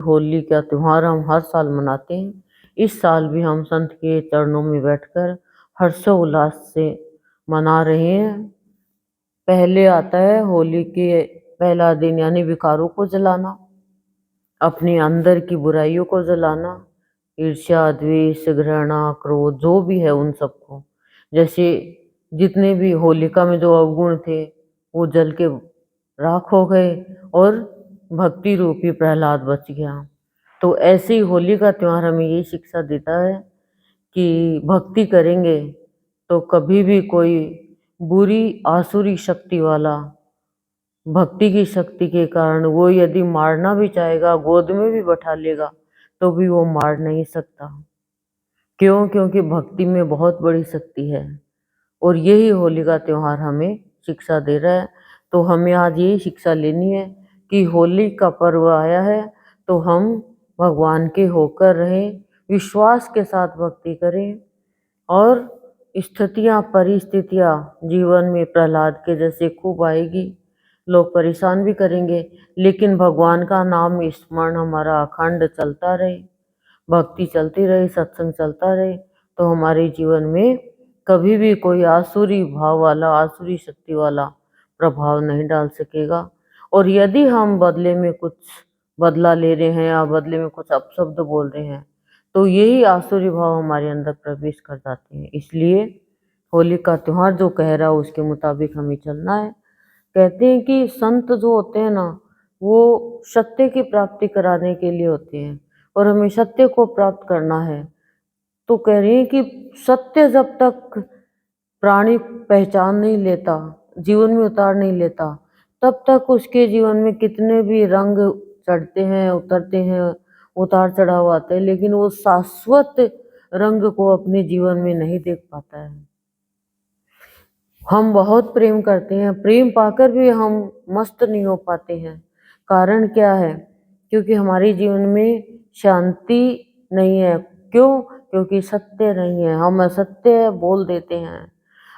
होली का त्योहार हम हर साल मनाते हैं। इस साल भी हम संत के चरणों में बैठकर हर्षोल्लास से मना रहे हैं। पहले आता है होली के पहला दिन यानी विकारों को जलाना, अपने अंदर की बुराइयों को जलाना, ईर्ष्या, द्वेष, घृणा, क्रोध जो भी है उन सबको, जैसे जितने भी होलिका में जो अवगुण थे वो जल के राख हो गए और भक्ति रूपी प्रहलाद बच गया। तो ऐसे ही होली का त्योहार हमें ये शिक्षा देता है कि भक्ति करेंगे तो कभी भी कोई बुरी आसुरी शक्ति वाला भक्ति की शक्ति के कारण वो यदि मारना भी चाहेगा, गोद में भी बैठा लेगा, तो भी वो मार नहीं सकता। क्यों? क्योंकि भक्ति में बहुत बड़ी शक्ति है और यही होली का त्योहार हमें शिक्षा दे रहा है। तो हमें आज यही शिक्षा लेनी है कि होली का पर्व आया है तो हम भगवान के होकर रहें, विश्वास के साथ भक्ति करें और स्थितियां परिस्थितियां जीवन में प्रहलाद के जैसे खूब आएगी, लोग परेशान भी करेंगे, लेकिन भगवान का नाम स्मरण हमारा अखंड चलता रहे, भक्ति चलती रहे, सत्संग चलता रहे, तो हमारे जीवन में कभी भी कोई आसुरी भाव वाला, आसुरी शक्ति वाला प्रभाव नहीं डाल सकेगा। और यदि हम बदले में कुछ बदला ले रहे हैं या बदले में कुछ अपशब्द बोल रहे हैं तो यही आसुरी भाव हमारे अंदर प्रवेश कर जाते हैं। इसलिए होली का त्योहार जो कह रहा है उसके मुताबिक हमें चलना है। कहते हैं कि संत जो होते हैं ना, वो सत्य की प्राप्ति कराने के लिए होते हैं और हमें सत्य को प्राप्त करना है। तो कह रही है कि सत्य जब तक प्राणी पहचान नहीं लेता, जीवन में उतार नहीं लेता, तब तक उसके जीवन में कितने भी रंग चढ़ते हैं, उतरते हैं, उतार चढ़ाव आते हैं, लेकिन वो शाश्वत रंग को अपने जीवन में नहीं देख पाता है। हम बहुत प्रेम करते हैं, प्रेम पाकर भी हम मस्त नहीं हो पाते हैं। कारण क्या है? क्योंकि हमारे जीवन में शांति नहीं है। क्यों? क्योंकि सत्य नहीं है, हम असत्य बोल देते हैं।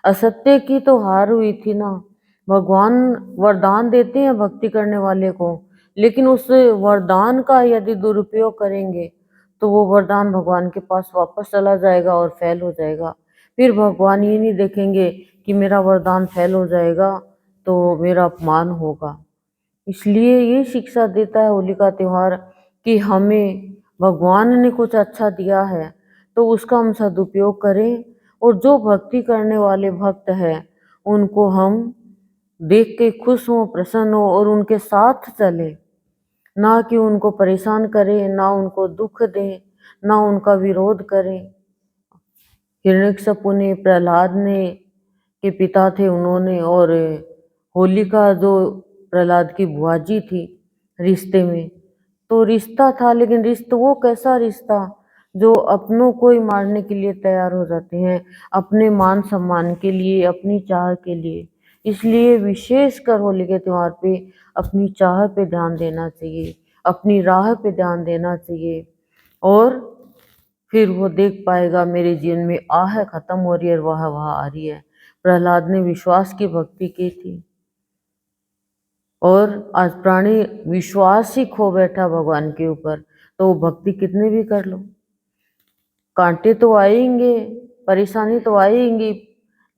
असत्य की तो हार हुई थी ना। भगवान वरदान देते हैं भक्ति करने वाले को, लेकिन उस वरदान का यदि दुरुपयोग करेंगे तो वो वरदान भगवान के पास वापस चला जाएगा और फेल हो जाएगा। फिर भगवान ये नहीं देखेंगे कि मेरा वरदान फेल हो जाएगा तो मेरा अपमान होगा। इसलिए ये शिक्षा देता है होली का त्योहार कि हमें भगवान ने कुछ अच्छा दिया है तो उसका हम सदुपयोग करें, और जो भक्ति करने वाले भक्त हैं उनको हम देख के खुश हों, प्रसन्न हो और उनके साथ चले, ना कि उनको परेशान करें, ना उनको दुख दें, ना उनका विरोध करें। हिरण्यकशिपु ने, प्रहलाद ने के पिता थे उन्होंने, और होलिका जो प्रहलाद की बुआ जी थी रिश्ते में, तो रिश्ता था, लेकिन रिश्ता वो कैसा रिश्ता जो अपनों को ही मारने के लिए तैयार हो जाते हैं, अपने मान सम्मान के लिए, अपनी चाह के लिए। इसलिए विशेषकर होली के त्योहार पे अपनी चाह पे ध्यान देना चाहिए, अपनी राह पे ध्यान देना चाहिए, और फिर वो देख पाएगा मेरे जीवन में आह खत्म हो रही है और वाह वाह आ रही है। प्रहलाद ने विश्वास की भक्ति की थी और आज प्राणी विश्वास ही खो बैठा भगवान के ऊपर, तो वो भक्ति कितने भी कर लो, कांटे तो आएंगे, परेशानी तो आएंगी,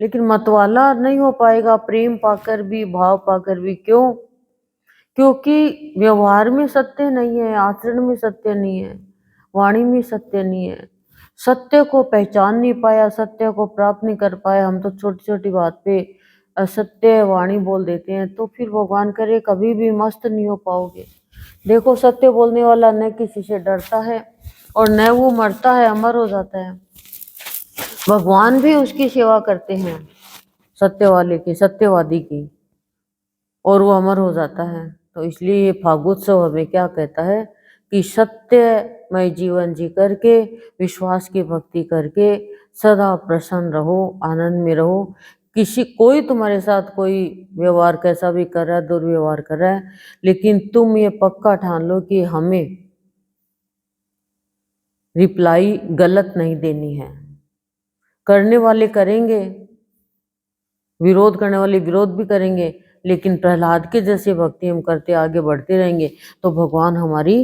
लेकिन मतवाला नहीं हो पाएगा प्रेम पाकर भी, भाव पाकर भी। क्यों? क्योंकि व्यवहार में सत्य नहीं है, आचरण में सत्य नहीं है, वाणी में सत्य नहीं है। सत्य को पहचान नहीं पाया, सत्य को प्राप्त नहीं कर पाया, हम तो छोटी छोटी बात पे असत्य वाणी बोल देते हैं, तो फिर भगवान करे कभी भी मस्त नहीं हो पाओगे। देखो, सत्य बोलने वाला न किसी से डरता है और न वो मरता है, अमर हो जाता है। भगवान भी उसकी सेवा करते हैं सत्य वाले की, सत्यवादी की, और वो अमर हो जाता है। तो इसलिए ये फागुत्सव हमें क्या कहता है कि सत्यमय जीवन जी करके, विश्वास की भक्ति करके सदा प्रसन्न रहो, आनंद में रहो। कोई तुम्हारे साथ कोई व्यवहार कैसा भी कर रहा है, दुर्व्यवहार कर रहा है, लेकिन तुम ये पक्का ठान लो कि हमें रिप्लाई गलत नहीं देनी है। करने वाले करेंगे, विरोध करने वाले विरोध भी करेंगे, लेकिन प्रहलाद के जैसे भक्ति हम करते आगे बढ़ते रहेंगे तो भगवान हमारी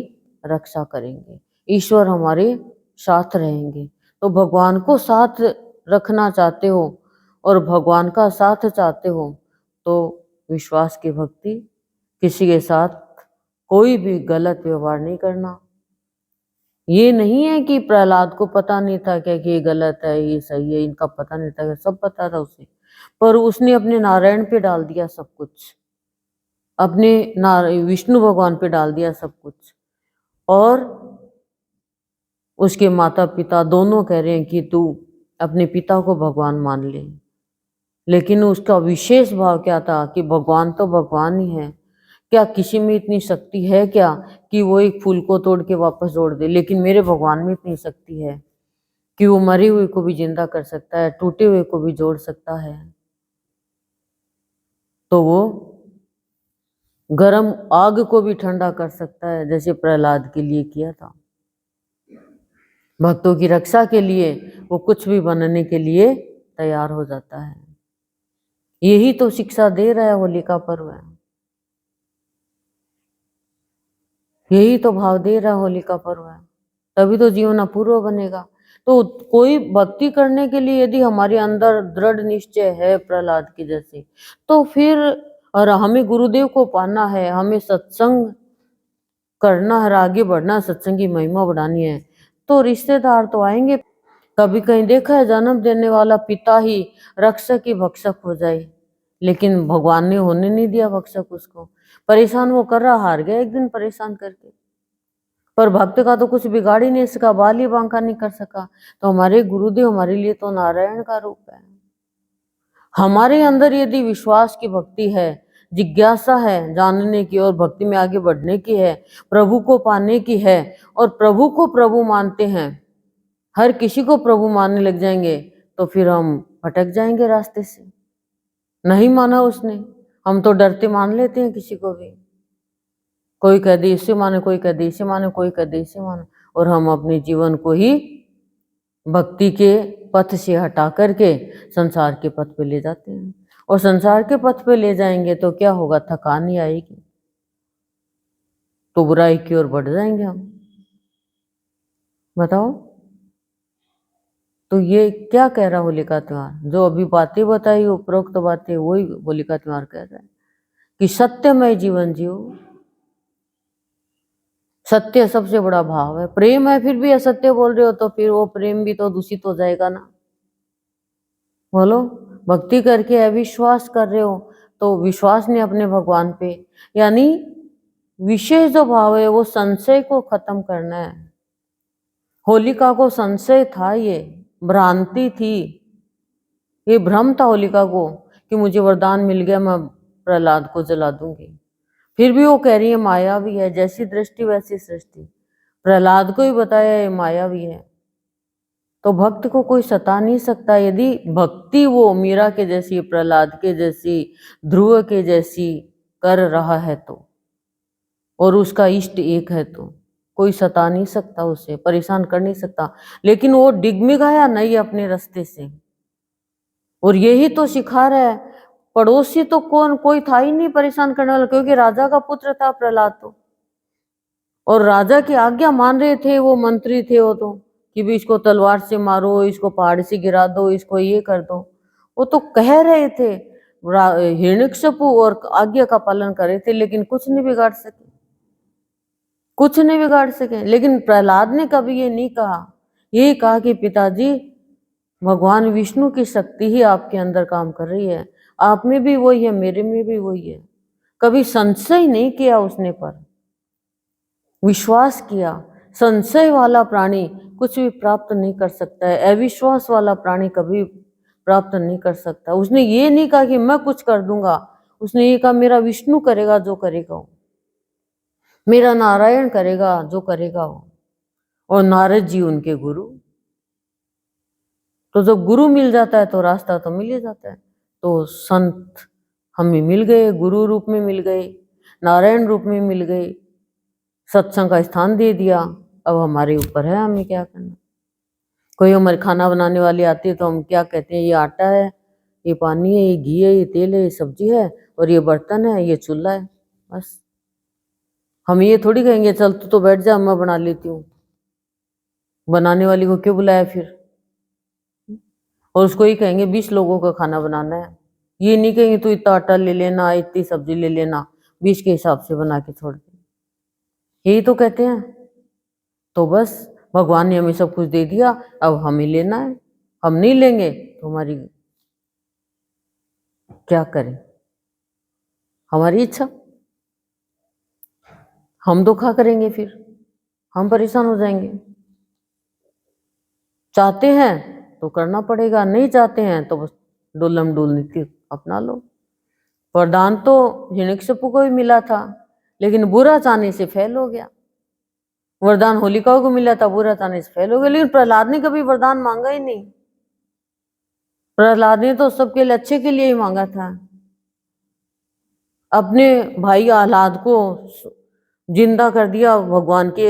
रक्षा करेंगे, ईश्वर हमारे साथ रहेंगे। तो भगवान को साथ रखना चाहते हो और भगवान का साथ चाहते हो तो विश्वास की भक्ति, किसी के साथ कोई भी गलत व्यवहार नहीं करना। ये नहीं है कि प्रहलाद को पता नहीं था क्या कि ये गलत है ये सही है, इनका पता नहीं था, सब पता था उसे, पर उसने अपने नारायण पे डाल दिया सब कुछ, अपने विष्णु भगवान पे डाल दिया सब कुछ। और उसके माता पिता दोनों कह रहे हैं कि तू अपने पिता को भगवान मान ले, लेकिन उसका विशेष भाव क्या था कि भगवान तो भगवान ही है, क्या किसी में इतनी शक्ति है क्या कि वो एक फूल को तोड़ के वापस जोड़ दे, लेकिन मेरे भगवान में इतनी शक्ति है कि वो मरे हुए को भी जिंदा कर सकता है, टूटे हुए को भी जोड़ सकता है। तो वो गर्म आग को भी ठंडा कर सकता है, जैसे प्रहलाद के लिए किया था। भक्तों की रक्षा के लिए वो कुछ भी बनने के लिए तैयार हो जाता है। यही तो शिक्षा दे रहा है होलिका पर्व है, यही तो भाव दे रहा है होलिका पर्व है, तभी तो जीवन अपूर्व बनेगा। तो कोई भक्ति करने के लिए यदि हमारे अंदर दृढ़ निश्चय है प्रहलाद की जैसे, तो फिर और हमें गुरुदेव को पाना है, हमें सत्संग करना है, आगे बढ़ना, सत्संग की महिमा बढ़ानी है, तो रिश्तेदार तो आएंगे। कभी कहीं देखा है जन्म देने वाला पिता ही रक्षक की भक्षक हो जाए, लेकिन भगवान ने होने नहीं दिया भक्षक उसको, परेशान वो कर रहा, हार गया एक दिन परेशान करके। पर भक्त का तो कुछ बिगाड़ ही नहीं सका, बाल ही बांका नहीं कर सका। तो हमारे गुरुदेव हमारे लिए तो नारायण का रूप है। हमारे अंदर यदि विश्वास की भक्ति है, जिज्ञासा है जानने की और भक्ति में आगे बढ़ने की है, प्रभु को पाने की है, और प्रभु को प्रभु मानते हैं, हर किसी को प्रभु मानने लग जाएंगे, तो फिर हम भटक जाएंगे रास्ते से। नहीं माना उसने, हम तो डरते मान लेते हैं किसी को भी, कोई कह दे इसे माने, कोई कह दे इसे माने, कोई कह दे इसे माने, और हम अपने जीवन को ही भक्ति के पथ से हटा करके संसार के पथ पे ले जाते हैं। और संसार के पथ पे ले जाएंगे तो क्या होगा, थकान ही आएगी, तो बुराई की ओर बढ़ जाएंगे हम। बताओ, तो ये क्या कह रहा होलिका त्योहार, जो अभी बातें बताई उपरोक्त बातें, वही होलिका त्योहार कह रहा है कि सत्यमय जीवन जियो। सत्य सबसे बड़ा भाव है, प्रेम है फिर भी असत्य बोल रहे हो तो फिर वो प्रेम भी तो दूषित हो जाएगा ना। बोलो, भक्ति करके अविश्वास कर रहे हो तो विश्वास नहीं अपने भगवान पे, यानी विशेष जो भाव है वो संशय को खत्म करना है। होलिका को संशय था, ये भ्रांति थी, ये भ्रम था होलिका को कि मुझे वरदान मिल गया, मैं प्रहलाद को जला दूंगी। फिर भी वो कह रही है माया भी है, जैसी दृष्टि वैसी सृष्टि, प्रहलाद को ही बताया ये माया भी है। तो भक्त को कोई सता नहीं सकता, यदि भक्ति वो मीरा के जैसी, प्रहलाद के जैसी, ध्रुव के जैसी कर रहा है तो, और उसका इष्ट एक है तो कोई सता नहीं सकता, उसे परेशान कर नहीं सकता। लेकिन वो डिगमिगाया नहीं अपने रास्ते से, और यही तो सिखा रहा है। पड़ोसी तो कौन, कोई था ही नहीं परेशान करने वाला, क्योंकि राजा का पुत्र था प्रहलाद तो, और राजा की आज्ञा मान रहे थे वो मंत्री थे वो तो, कि भी इसको तलवार से मारो, इसको पहाड़ से गिरा दो, इसको ये कर दो, वो तो कह रहे थे। हिरण्यकशिपु और आज्ञा का पालन कर रहे थे, लेकिन कुछ नहीं बिगाड़ सके, कुछ नहीं बिगाड़ सके। लेकिन प्रहलाद ने कभी ये नहीं कहा, यही कहा कि पिताजी भगवान विष्णु की शक्ति ही आपके अंदर काम कर रही है, आप में भी वही है, मेरे में भी वही है। कभी संशय नहीं किया उसने, पर विश्वास किया। संशय वाला प्राणी कुछ भी प्राप्त नहीं कर सकता है, अविश्वास वाला प्राणी कभी प्राप्त नहीं कर सकता। उसने ये नहीं कहा कि मैं कुछ कर दूंगा, उसने ये कहा मेरा विष्णु करेगा जो करेगा वो, मेरा नारायण करेगा जो करेगा वो, और नारद जी उनके गुरु। तो जब गुरु मिल जाता है तो रास्ता तो मिल ही जाता है। तो संत हमें मिल गए, गुरु रूप में मिल गए, नारायण रूप में मिल गए, सत्संग का स्थान दे दिया। अब हमारे ऊपर है हमें क्या करना। कोई हमारे खाना बनाने वाली आती है तो हम क्या कहते हैं, ये आटा है, ये पानी है, ये घी है, ये तेल है, ये सब्जी है, और ये बर्तन है, ये चूल्हा है, बस। हम ये थोड़ी कहेंगे चल तू तो बैठ जा, मैं बना लेती हूँ। बनाने वाली को क्यों बुलाया फिर? और उसको ही कहेंगे 20 लोगों का खाना बनाना है। ये नहीं कहेंगे तू इतना आटा ले लेना, इतनी सब्जी ले लेना, 20 के हिसाब से बना के छोड़ दे। यही तो कहते हैं। तो बस भगवान ने हमें सब कुछ दे दिया, अब हमें लेना है। हम नहीं लेंगे तो हमारी क्या करें? हमारी इच्छा, हम धोखा करेंगे, फिर हम परेशान हो जाएंगे। चाहते हैं तो करना पड़ेगा, नहीं चाहते हैं तो बस डोलम डोल नीति अपना लो। वरदान तो हिरण्यकशिपु को भी मिला था, लेकिन बुरा चाहने से फेल हो गया। वरदान होलिका को मिला था, बुरा चाहने से फेल हो गया। लेकिन प्रहलाद ने कभी वरदान मांगा ही नहीं। प्रहलाद ने तो सबके लिए अच्छे के लिए ही मांगा था। अपने भाई आह्लाद को जिंदा कर दिया भगवान के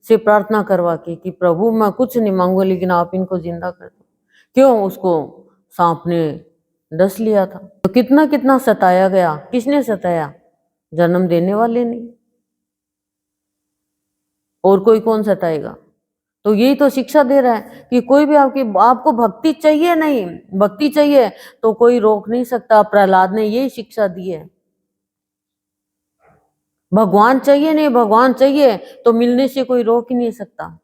से प्रार्थना करवा के कि प्रभु मैं कुछ नहीं मांगूंगा, लेकिन आप इनको जिंदा कर दो। क्यों? उसको सांप ने डस लिया था। तो कितना कितना सताया गया। किसने सताया? जन्म देने वाले ने। और कोई कौन सताएगा? तो यही तो शिक्षा दे रहा है कि कोई भी आपको भक्ति चाहिए, नहीं भक्ति चाहिए तो कोई रोक नहीं सकता। प्रहलाद ने यही शिक्षा दी है। भगवान चाहिए, नहीं भगवान चाहिए तो मिलने से कोई रोक ही नहीं सकता,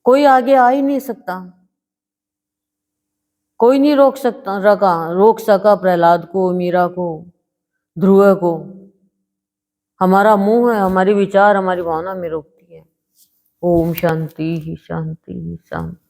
कोई आगे आ ही नहीं सकता, कोई नहीं रोक सका प्रहलाद को, मीरा को, ध्रुव को। हमारा मुंह है, हमारी विचार, हमारी भावना में रोकती है। ओम शांति ही शांति ही शांति।